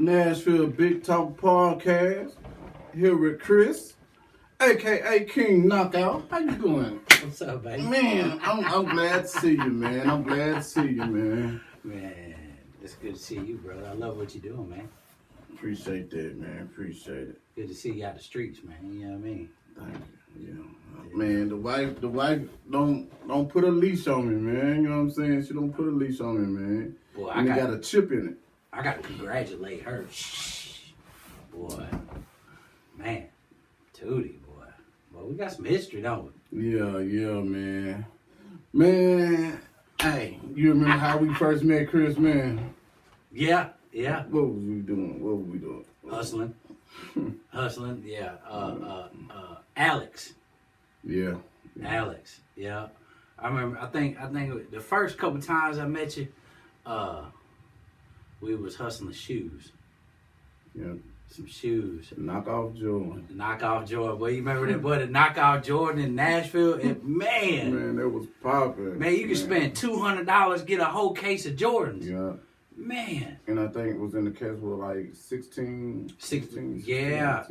Nashville Big Talk podcast. Here with Chris, aka King Knockout. How you doing? What's up, baby? Man, I'm glad to see you, man. I'm glad to see you, man. Man, it's good to see you, brother. I love what you're doing, man. Appreciate that, man. Appreciate it. Good to see you out the streets, man. You know what I mean? Thank you. Yeah. Man, the wife don't put a leash on me, man. You know what I'm saying? She don't put a leash on me, man. Boy, and it got a chip in it. I got to congratulate her. Boy, man, Tootie, boy. Well, we got some history, don't we? Yeah, man. Man, hey, you remember how we first met Chris, man? Yeah. What was we doing? Hustling, yeah. Alex. Yeah. Alex, yeah. I remember, I think the first couple times I met you, we was hustling shoes. Yeah. Some shoes. Knockoff Jordan. Knockoff Jordan. Well, you remember that boy, the knockoff Jordan in Nashville? Man, that was popping. Man, you could spend $200, get a whole case of Jordans. Yeah. Man. And I think it was in the case with like 16. Yeah.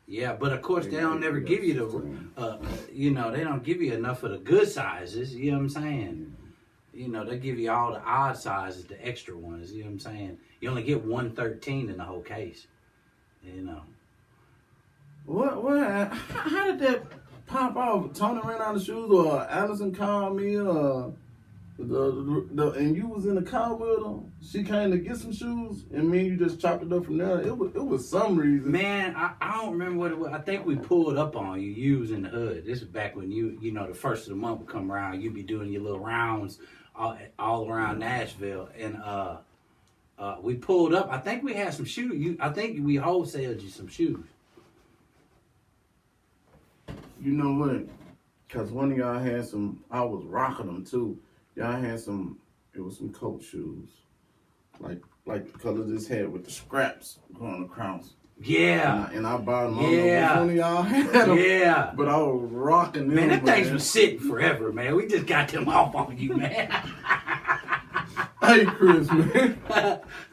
Yeah, but of course they don't never give you the, they don't give you enough of the good sizes, you know what I'm saying? You know, they give you all the odd sizes, the extra ones, you know what I'm saying? You only get 113 in the whole case, you know. What? How did that pop off? Tony ran out of shoes, or Allison called me, and you was in the car with her. She came to get some shoes, and me and you just chopped it up from there. It was some reason. Man, I don't remember what it was. I think we pulled up on you. You was in the hood. This was back when you the first of the month would come around. You'd be doing your little rounds all around Nashville, and we pulled up. I think we had some shoes. I think we wholesaled you some shoes. You know what? Because one of y'all had some. I was rocking them too. Y'all had some. It was some coat shoes, like the color this had with the scraps going across. Yeah. And I bought them. Yeah. One of y'all had them. Yeah. But I was rocking them. Man, them things was sitting forever, man. We just got them off on you, man. Hey, Chris, man.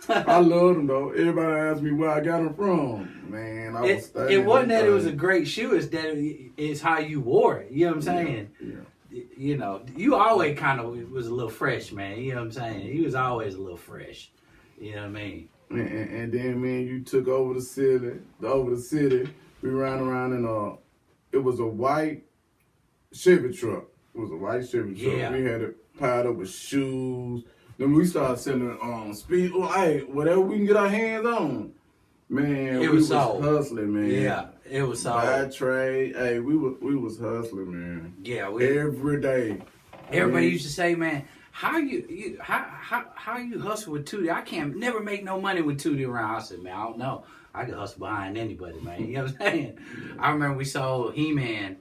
I love them, though. Everybody asks me where I got them from. Man, I was studying. It wasn't that it was a great shoe. It's that it's how you wore it. You know what I'm saying? Yeah. You know, you always kind of was a little fresh, man. You know what I'm saying? He was always a little fresh. You know what I mean? And then, man, you took over the city. We ran around in it was a white Chevy truck. Yeah. We had it piled up with shoes. Then we started selling speed. Hey, whatever we can get our hands on. Man, we was hustling, man. Yeah, it was sold. By trade. Hey, we was hustling, man. Yeah, every day. Everybody used to say, man, how you hustle with Tootie? I can't never make no money with Tootie around. I said, man, I don't know. I can hustle behind anybody, man. You know what I'm saying? I remember we sold He-Man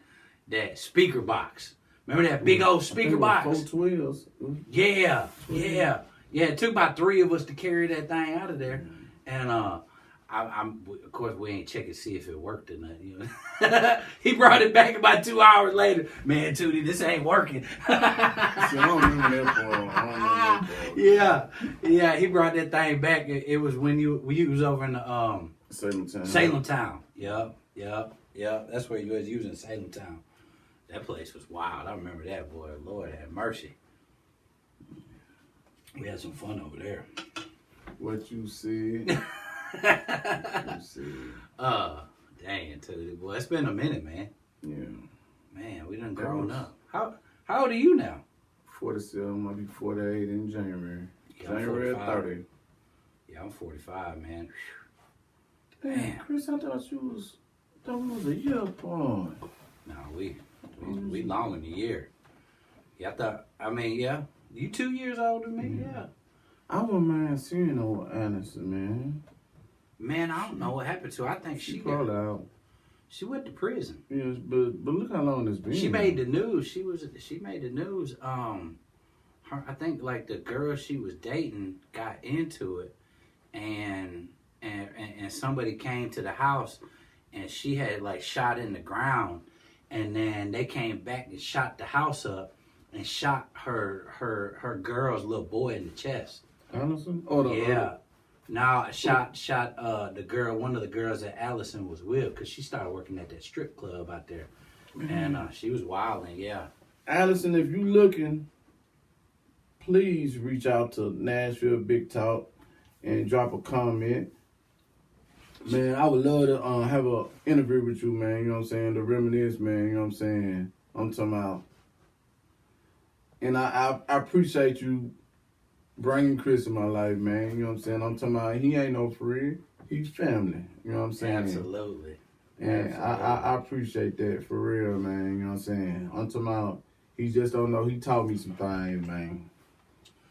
that speaker box. Remember that big old speaker box? 412s. Yeah. It took about 3 of us to carry that thing out of there, and of course, we ain't check to see if it worked or not. You know? He brought it back about 2 hours later. Man, Tootie, this ain't working. See, I don't remember that part. Yeah, he brought that thing back. It was when you was over in the Salem Town. Yep. That's where you was using Salem Town. That place was wild. I remember that, boy. Lord have mercy. We had some fun over there. What you see? Dang, Tootie, boy, it's been a minute, man. Yeah. Man, we done grown up. How old are you now? 47. I'll be 48 in January. Yeah, January 30. Yeah, I'm 45, man. Damn, Chris, I thought we was a year apart. No, we long in the year. Yeah, you 2 years older than me, yeah. I wouldn't mind seeing old Anderson, man. Man, I don't know what happened to her. I think she crawled out. She went to prison. Yes, but look how long it's been. She made the news. She made the news. I think like the girl she was dating got into it, and somebody came to the house, and she had like shot in the ground, and then they came back and shot the house up, and shot her girl's little boy in the chest. Anderson? Now I shot the girl, one of the girls that Allison was with, because she started working at that strip club out there. And she was wilding, yeah. Allison, if you looking, please reach out to Nashville Big Talk and drop a comment. Man, I would love to have an interview with you, man. You know what I'm saying? To reminisce, man. You know what I'm saying? I'm talking about. And I appreciate you bringing Chris in my life, man. You know what I'm saying? I'm talking about he ain't no friend. He's family. You know what I'm saying? Absolutely. And I appreciate that for real, man. You know what I'm saying? I'm talking about he just don't know. He taught me some things, man.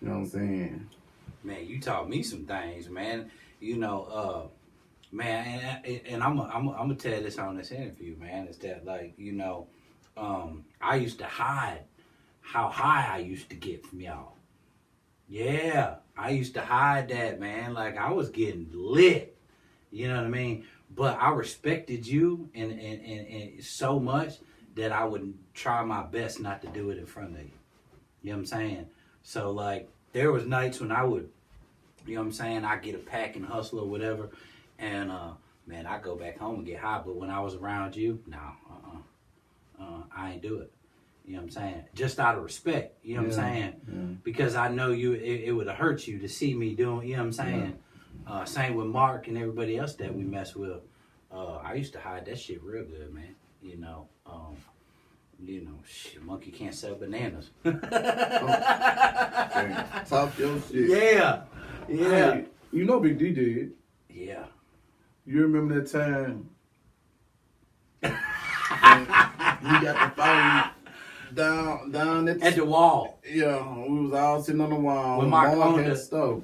You know what I'm saying? Man, you taught me some things, man. You know, man, and I'm gonna tell this on this interview, man. Is that like, you know, I used to hide how high I used to get from y'all. Yeah, I used to hide that, man. Like I was getting lit. You know what I mean? But I respected you and so much that I would try my best not to do it in front of you. You know what I'm saying? So like there was nights when I would, you know what I'm saying, I get a pack and hustle or whatever, and man, I go back home and get high. But when I was around you, I ain't do it. You know what I'm saying? Just out of respect. You know what I'm saying? Yeah. Because I know you, it would have hurt you to see me doing. You know what I'm saying? Yeah. Same with Mark and everybody else that we mess with. I used to hide that shit real good, man. You know, shit, monkey can't sell bananas. Talk your shit. Yeah. Hey, you know Big D did. Yeah. You remember that time we got the phone down at the wall. Yeah, we was all sitting on the wall. When Mark owned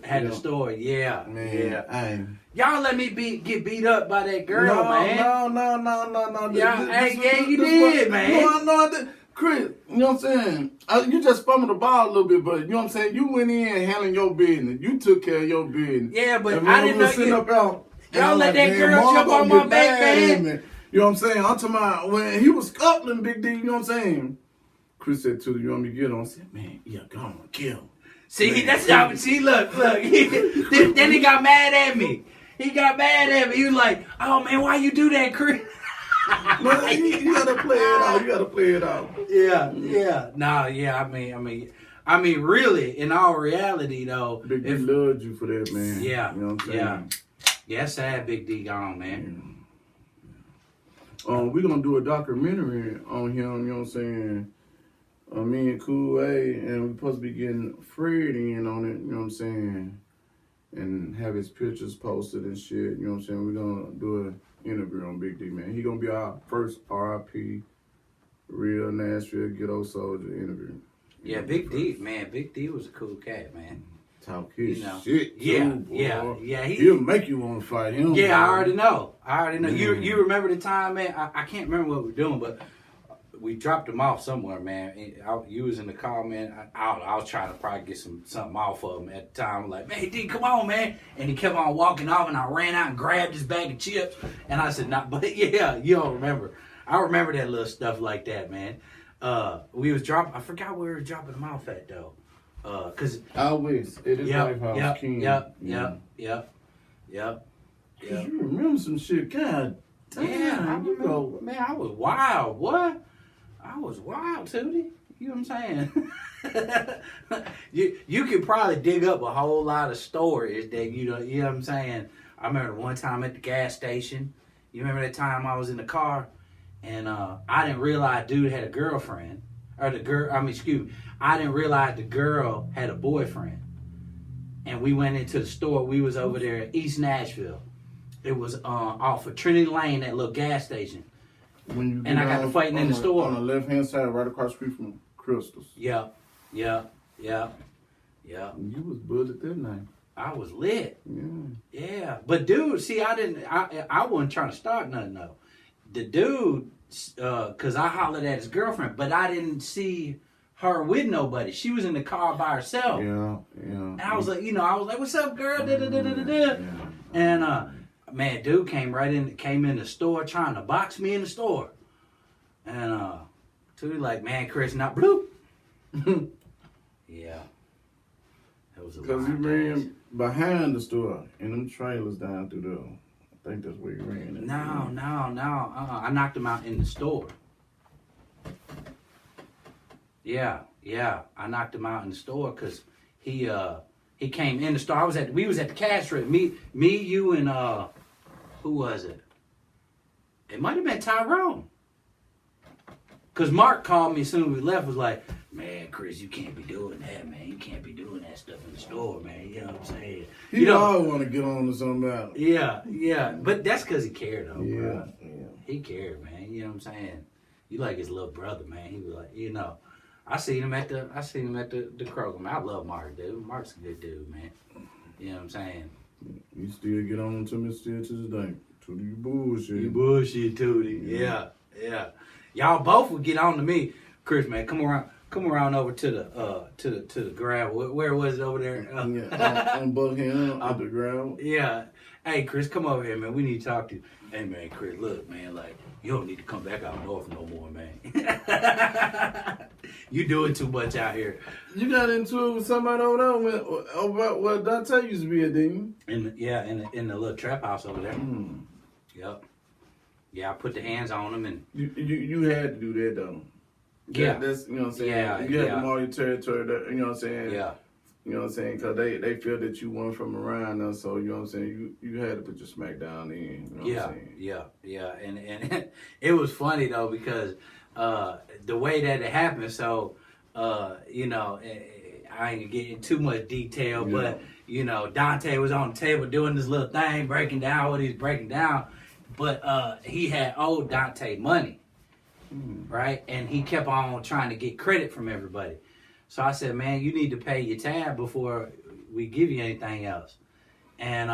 had the store, yeah. Man, yeah. Y'all let me get beat up by that girl, man. No. You did, man. No, I did. Chris, you know what I'm saying? You just fumbled the ball a little bit, but you know what I'm saying? You went in handling your business. You took care of your business. Yeah, but and I didn't know y'all let that girl jump on my back, man. You know what I'm saying? I'm talking about when he was scuffling Big D, you know what I'm saying? Chris said to you want me to get on? I said, man, yeah, go on, kill him. See, that's how, look. Then he got mad at me. He was like, oh, man, why you do that, Chris? No, you gotta play it out. Yeah. No, yeah, I mean, really, in all reality, though. Big D loved you for that, man. Yeah. You know what I'm saying? Yeah, sad Big D gone, man. We're gonna do a documentary on him, you know what I'm saying? Me and Cool A, and we're supposed to be getting Fred in on it, you know what I'm saying? And have his pictures posted and shit, you know what I'm saying? We're gonna do an interview on Big D, man. He gonna be our first RIP, real Nashville ghetto soldier interview. Yeah, Big D, man. Big D was a cool cat, man. Talk his shit, too, boy. Yeah. He'll make you want to fight him. Yeah, boy. I already know. You remember the time, man? I can't remember what we were doing, but we dropped him off somewhere, man. You was in the car, man. I was trying to probably get something off of him at the time. I'm like, man, D, come on, man. And he kept on walking off, and I ran out and grabbed his bag of chips. And I said, nah, but yeah, you don't remember. I remember that little stuff like that, man. We was I forgot where we were dropping him off at, though. Cause always it is White House King. Yep. You remember some shit, God damn. Yeah, I remember, man, I was wild. What? I was wild, Tootie. You know what I'm saying? you could probably dig up a whole lot of stories that you know what I'm saying. I remember one time at the gas station. You remember that time I was in the car and I didn't realize dude had a girlfriend. I didn't realize the girl had a boyfriend. And we went into the store. We was over there in East Nashville. It was off of Trinity Lane, that little gas station. And I got to fighting in the store. On the left-hand side, right across the street from Crystals. Yeah. You was buzzed that night. I was lit. Yeah. Yeah. But dude, see, I wasn't trying to start nothing, though. The dude, because I hollered at his girlfriend, but I didn't see her with nobody. She was in the car by herself. Yeah. And I was like, what's up, girl? Yeah. And, man, dude came in the store trying to box me in the store. And Tootie like, man, Chris, not bloop. Yeah. Because he ran behind the store in them trailers down through there. I think that's where he ran. No. I knocked him out in the store. Yeah. I knocked him out in the store because he came in the store. We was at the cash register. Me, you, and who was it? It might have been Tyrone. Because Mark called me as soon as we left, was like, man, Chris, you can't be doing that, man. You can't be doing that stuff in the store, man. You know what I'm saying? You always want to get on to something else. Yeah. But that's because he cared, though, bro. Yeah. He cared, man. You know what I'm saying? You like his little brother, man. He was like, I seen him at the Kroger, man. I love Mark, dude. Mark's a good dude, man. You know what I'm saying? You still get on to me still to this day. Tootie, you bullshit. You bullshit, Tootie. Yeah. Y'all both would get on to me. Chris, man, come around over to the gravel. Where was it over there? On Buckhannon at the gravel. Yeah. Hey, Chris, come over here, man. We need to talk to you. Hey, man, Chris, look, man, like, you don't need to come back out north no more, man. You doing too much out here. You got into it with somebody over there about where Dante used to be at, didn't you? In the little trap house over there. Yep. Yeah, I put the hands on him and you had to do that though. Yeah. That's you know what I'm saying. Yeah. You had to mark your territory. You know what I'm saying. Yeah. You know what I'm saying? Because they feel that you weren't from around us, so you know what I'm saying. You had to put your smack down in. You know what I'm saying? Yeah. And it was funny though because the way that it happened. So I ain't gonna get into too much detail, but Dante was on the table doing this little thing, breaking down what he's breaking down. But he had owed Dante money, right? And he kept on trying to get credit from everybody. So I said, man, you need to pay your tab before we give you anything else. And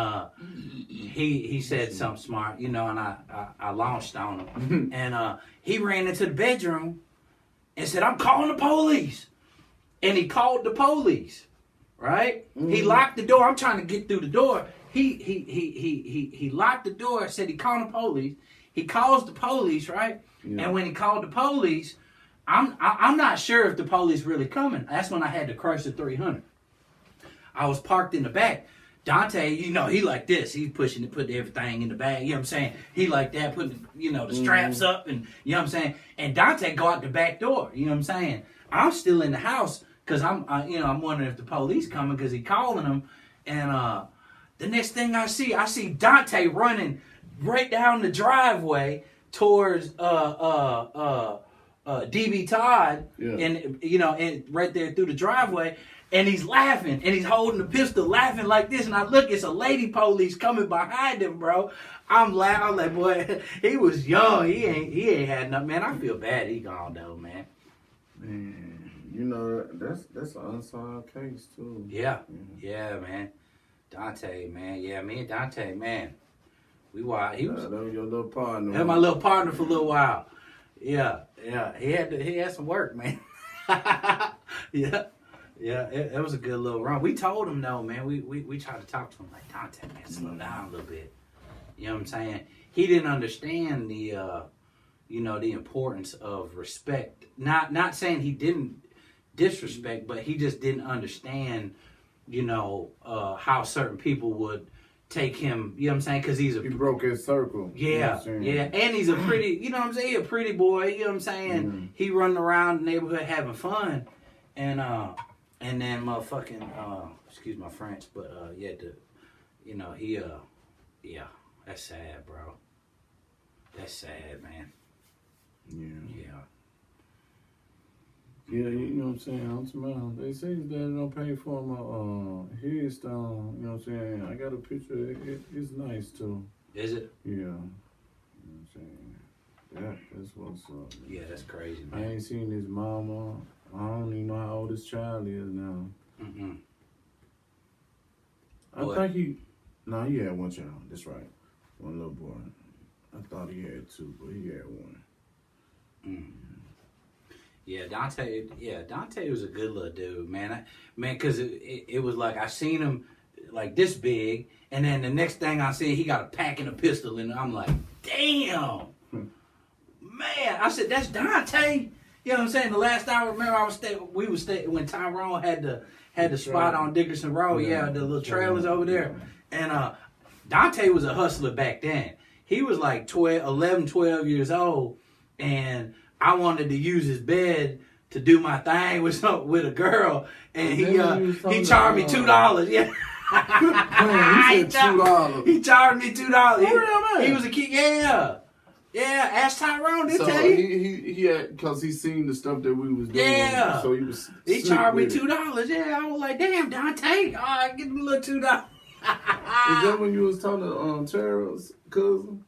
he said something smart, and I launched on him. And he ran into the bedroom and said, I'm calling the police. And he called the police, right? He locked the door. I'm trying to get through the door. He locked the door, said he called the police. He calls the police, right? Yeah. And when he called the police, I'm not sure if the police really coming. That's when I had to crush the 300. I was parked in the back. Dante, he like this. He's pushing to put everything in the bag. You know what I'm saying? He like that, putting the straps up, and you know what I'm saying. And Dante go out the back door. You know what I'm saying? I'm still in the house because I'm wondering if the police coming because he calling them. And the next thing I see Dante running right down the driveway towards DB Todd, and right there through the driveway, and he's laughing and he's holding the pistol, laughing like this. And I look, it's a lady police coming behind him, bro. I'm laughing. I'm like, boy, he was young. He ain't had nothing, man. I feel bad. He gone though, man. Man, that's an unsolved case too. Yeah, man. Dante, man. Yeah, me and Dante, man. That was your little partner. That was my little partner for a little while. Yeah. He had some work, man. Yeah. It was a good little run. We told him though, man. We tried to talk to him like, Dante, man, slow down a little bit. You know what I'm saying? He didn't understand the the importance of respect. Not saying he didn't disrespect, but he just didn't understand, how certain people would take him, you know what I'm saying? Because he broke his circle. Yeah, and he's a pretty, you know what I'm saying? A pretty boy, you know what I'm saying? He running around the neighborhood having fun, and then motherfucking, excuse my French, but that's sad, bro. That's sad, man. Yeah. Yeah, you know what I'm saying? They say his daddy don't pay for him a headstone. You know what I'm saying? I got a picture. It's nice too. Is it? Yeah. You know what I'm saying? That's what's up. Man. Yeah, that's crazy, man. I ain't seen his mama. I don't even know how old his child is now. I think he had one child. That's right. One little boy. I thought he had two, but he had one. Yeah, Dante was a good little dude, man. Because it was like I seen him like this big, and then the next thing I see, he got a pack and a pistol, and I'm like, damn, man. I said, that's Dante. You know what I'm saying? The last I remember, we was staying when Tyrone had the spot on Dickerson Road. Yeah, the little trailers over there. And Dante was a hustler back then. He was like 11, 12 years old, and I wanted to use his bed to do my thing with a girl, and he charged me $2. Yeah. Man, he said $2. He charged me $2. He was a kid. Yeah. Yeah, ask Tyrone. They tell you. He had, because he seen the stuff that we was doing. Yeah. So he charged me $2. Yeah, I was like, damn, Dante, give me a little $2. Is that when you was talking to Tara's cousin?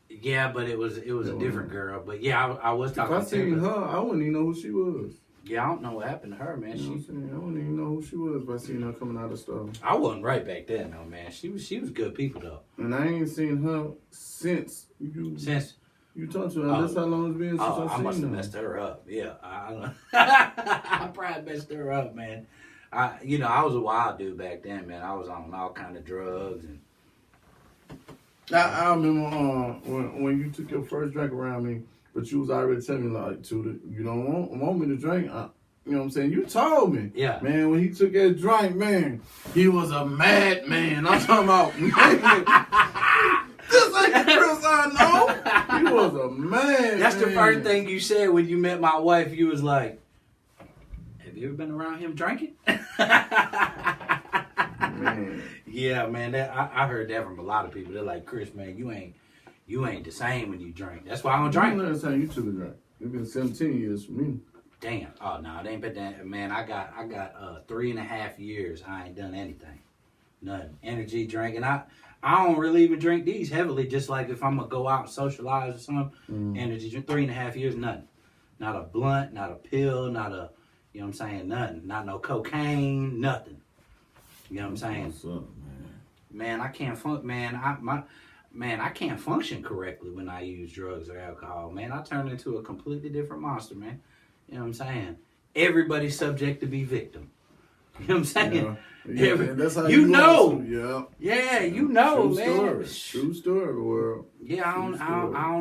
Yeah, but it was a different girl. But yeah, I was talking to her. If I seen her, I wouldn't even know who she was. Yeah, I don't know what happened to her, man. You know what I'm saying? I wouldn't even know who she was if I seen her coming out of stuff. I wasn't right back then, though, man. She was good people, though. And I ain't seen her since you. Since you talked to her. That's how long it's been since I seen her. I must have messed her up. Yeah, I probably messed her up, man. I was a wild dude back then, man. I was on all kind of drugs and. I remember when you took your first drink around me, but you was already telling me like, Tudor, you don't want me to drink. You know what I'm saying? You told me. Yeah. Man, when he took that drink, man, he was a madman. I'm talking about, man, this ain't the Chris I know. He was a man. That's the first thing you said when you met my wife. You was like, have you ever been around him drinking? Man. Yeah, man. I heard that from a lot of people. They're like, Chris, man, you ain't the same when you drink. That's why I don't drink. When last time you took a drink? It's been 17 years for me. Damn. Oh no, it ain't been that. Man, I got 3.5 years. I ain't done anything. Nothing. Energy drinking. I don't really even drink these heavily. Just like if I'm gonna go out and socialize or something. Energy drink. 3.5 years, nothing. Not a blunt. Not a pill. Not a. You know what I'm saying? Nothing. Not no cocaine. Nothing. You know what I'm saying? What's up, man? Man, I can't I can't function correctly when I use drugs or alcohol. Man, I turn into a completely different monster, man. You know what I'm saying? Everybody's subject to be victim. You know what I'm saying? Yeah, that's how you know. Yeah. Yeah, you know, True man. True story, world. Yeah, I don't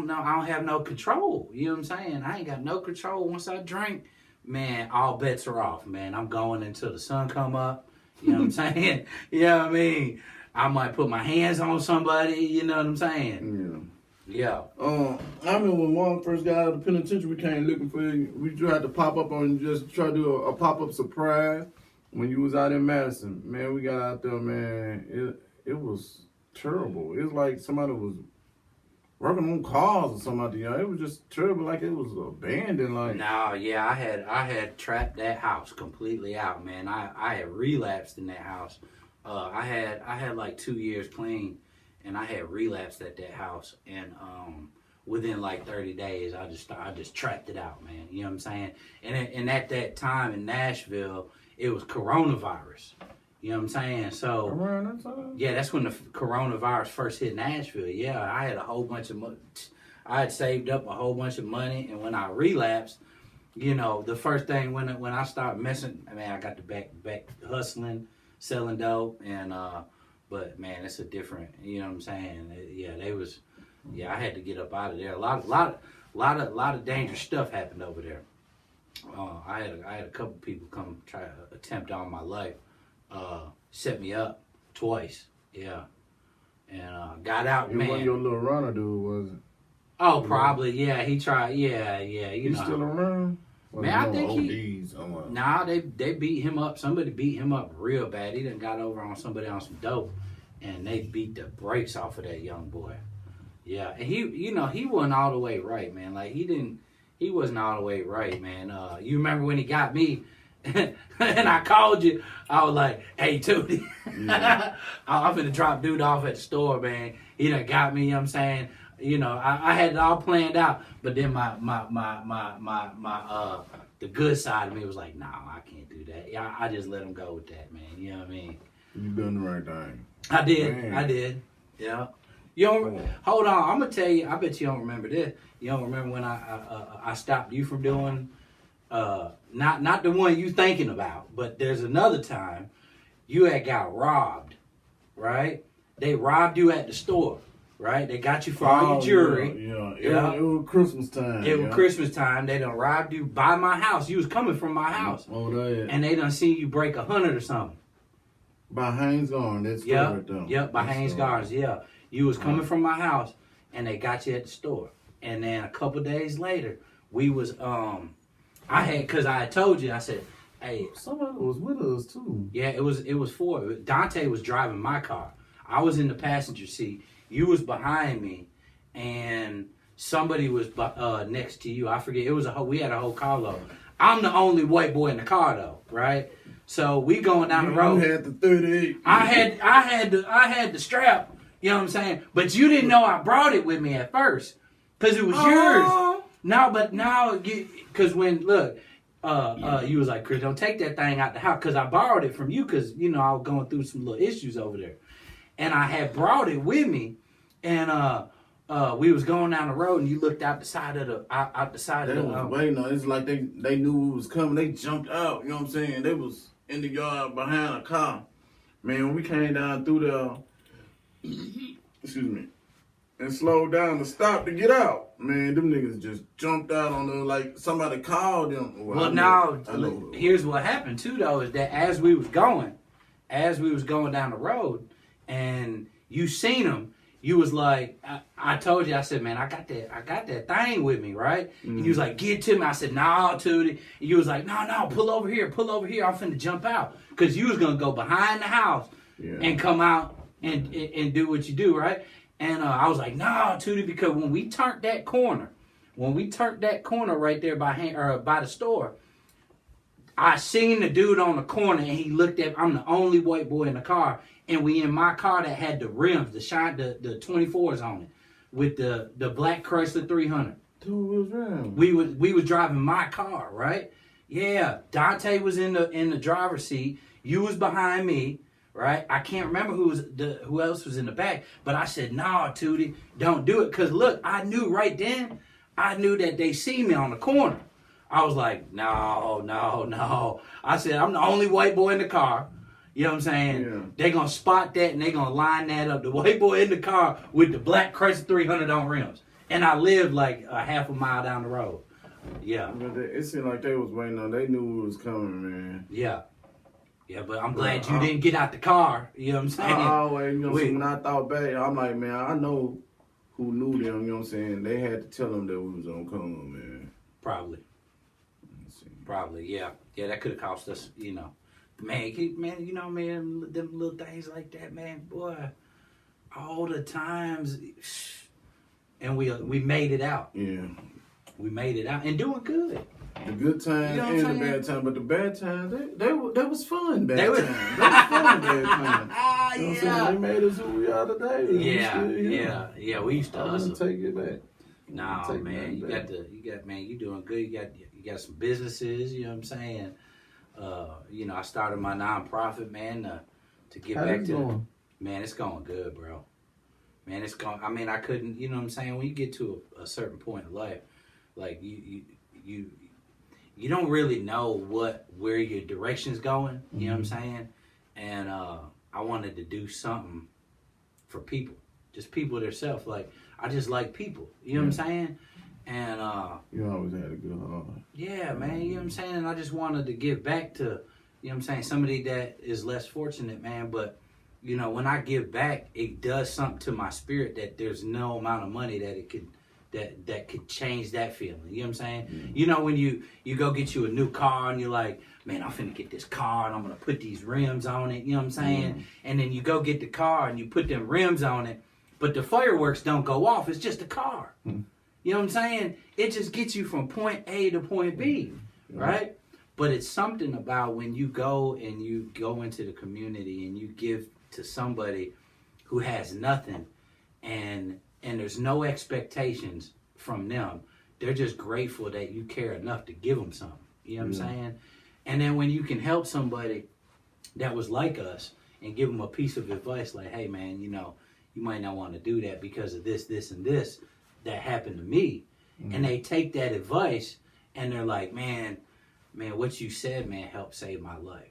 know. I don't have no control. You know what I'm saying? I ain't got no control. Once I drink, man, all bets are off, man. I'm going until the sun come up. You know what I'm saying? You know what I mean? I might put my hands on somebody. You know what I'm saying? Yeah. I remember when Juan first got out of the penitentiary, we came looking for you. We tried to pop up on just try to do a pop-up surprise when you was out in Madison. Man, we got out there, man. It was terrible. It was like somebody was working on cars or something out there. It was just terrible, like it was abandoned. Like no, yeah, I had trapped that house completely out, man. I had relapsed in that house. I had like 2 years clean, and I had relapsed at that house. And within like 30 days, I just trapped it out, man. You know what I'm saying? And at that time in Nashville, it was coronavirus. You know what I'm saying? So around that time? Yeah, that's when the coronavirus first hit Nashville. Yeah, I had a whole bunch of I had saved up a whole bunch of money, and when I relapsed, you know, the first thing when I started messing, I mean, I got to back hustling, selling dope, and but man, it's a different. You know what I'm saying? I had to get up out of there. A lot of dangerous stuff happened over there. I had a couple people come try to attempt on my life. Set me up twice, yeah, and got out. It man, wasn't your little runner dude, was it? Oh, probably, yeah. He tried, yeah. He's still around? Man, I think they beat him up. Somebody beat him up real bad. He done got over on somebody on some dope, and they beat the brakes off of that young boy. Yeah, and he wasn't all the way right, man. Like he wasn't all the way right, man. You remember when he got me? And I called you. I was like, "Hey, Tootie, I'm finna drop dude off at the store, man. He done got me." You know what I'm saying? You know, I had it all planned out, but then my the good side of me was like, "No, I can't do that." Yeah, I just let him go with that, man. You know what I mean? You done the right thing. I did. Man. I did. Yeah. You don't. Hold on. I'm gonna tell you. I bet you don't remember this. You don't remember when I stopped you from doing. Not the one you thinking about, but there's another time you had got robbed, right? They robbed you at the store, right? They got you for all your jewelry. Yeah. It was Christmas time. It was Christmas time. They done robbed you by my house. You was coming from my house. Oh, that. And they done seen you break 100 or something. By Haynes Garden, that's right there. Yep, by Haynes Gardens, yeah. You was coming from my house, and they got you at the store. And then a couple days later, we was, because I had told you, I said, hey. Somebody was with us, too. Yeah, it was four. Dante was driving my car. I was in the passenger seat. You was behind me, and somebody was next to you. I forget. We had a whole carload. I'm the only white boy in the car though, right? So we going down the road. You had the 38. I had the strap. You know what I'm saying? But you didn't know I brought it with me at first, cause it was yours. Now, cause when you was like, Chris, don't take that thing out the house, cause I borrowed it from you, cause I was going through some little issues over there, and I had brought it with me. And we was going down the road, and you looked out the side of the waiting on. It's like they knew we was coming. They jumped out. You know what I'm saying? They was in the yard behind a car. Man, when we came down through there, excuse me, and slowed down to stop to get out. Man, them niggas just jumped out on them like somebody called them. Well, here's what happened too, though, is that as we was going down the road, and you seen them. You was like, I told you, I said, man, I got that thing with me, right? Mm-hmm. And you was like, get it to me. I said, no, Tootie. And you was like, no, pull over here. I'm finna jump out. Because you was going to go behind the house and come out and do what you do, right? And I was like, no, Tootie, because when we turned that corner right there by the store, I seen the dude on the corner, and he looked at, I'm the only white boy in the car. And we in my car that had the rims, the 24s on it, with the black Chrysler 300. We was driving my car, right? Yeah, Dante was in the driver's seat. You was behind me, right? I can't remember who else was in the back, but I said, "Nah, Tootie, don't do it." Cause look, I knew right then, that they see me on the corner. I was like, no. I said, I'm the only white boy in the car. You know what I'm saying? Yeah. They're going to spot that, and they're going to line that up. The white boy in the car with the black Chrysler 300 on rims. And I lived like a half a mile down the road. Yeah. But it seemed like they was waiting on. They knew we was coming, man. Yeah. Yeah, but I'm glad you didn't get out the car. You know what I'm saying? I always, when I thought back, I'm like, man, I know who knew them. You know what I'm saying? They had to tell them that we was going to come, man. Probably, yeah. Yeah, that could have cost us, Man, them little things like that, man, boy, all the times, and we made it out. Yeah. We made it out and doing good. The good times and the bad times, but the bad times, they was fun bad times. They was fun bad times. You know what I'm saying? They made us who we are today. Yeah, we used to hustle. Take it back. Nah, man, you doing good. You got some businesses, you know what I'm saying? I started my nonprofit, man, to get back to, man, it's going good, bro. Man, it's going, I couldn't, you know what I'm saying? When you get to a certain point in life, like you don't really know where your direction's going, you know what I'm saying? And, I wanted to do something for people, just people themselves. Like, I just like people, you know what I'm saying? And you always had a good heart. Yeah, man, you know what I'm saying? And I just wanted to give back to, you know what I'm saying, somebody that is less fortunate, man. But, when I give back, it does something to my spirit that there's no amount of money that it could that could change that feeling. You know what I'm saying? Mm-hmm. When you go get you a new car and you're like, man, I'm finna get this car and I'm gonna put these rims on it, you know what I'm saying? Mm-hmm. And then you go get the car and you put them rims on it, but the fireworks don't go off, it's just a car. Mm-hmm. You know what I'm saying? It just gets you from point A to point B, right? But it's something about when you go into the community and you give to somebody who has nothing and there's no expectations from them. They're just grateful that you care enough to give them something. You know what I'm saying? And then when you can help somebody that was like us and give them a piece of advice like, hey, man, you might not want to do that because of this, this, and this that happened to me. Mm-hmm. And they take that advice and they're like, man, what you said, man, helped save my life.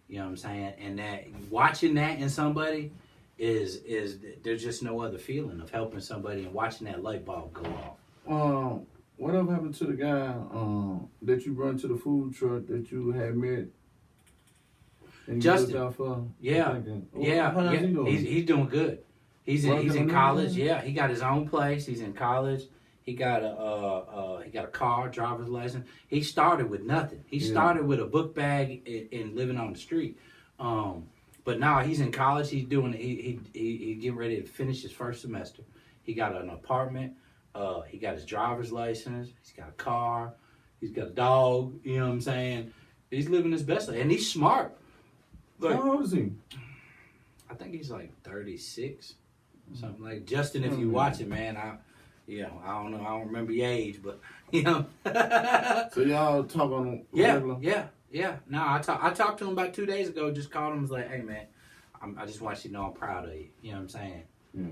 You know what I'm saying? And that watching that in somebody is there's just no other feeling of helping somebody and watching that light bulb go off. Whatever happened to the guy that you run to the food truck that you had met? And Justin. You looked out for? Yeah. How's he doing? He's doing good. He's in college. Yeah, he got his own place. He's in college. He got a car, driver's license. He started with nothing. He started with a book bag and living on the street. But now he's in college. He's doing he getting ready to finish his first semester. He got an apartment. He got his driver's license. He's got a car. He's got a dog. You know what I'm saying? He's living his best life, and he's smart. Like, how old is he? I think he's like 36, something like. Justin, if you watch it, man, I don't know. I don't remember your age, but you know. So y'all talk on regular? Yeah. No, I talked to him about 2 days ago. Just called him. Was like, hey man, I just want you to know I'm proud of you. You know what I'm saying? Yeah.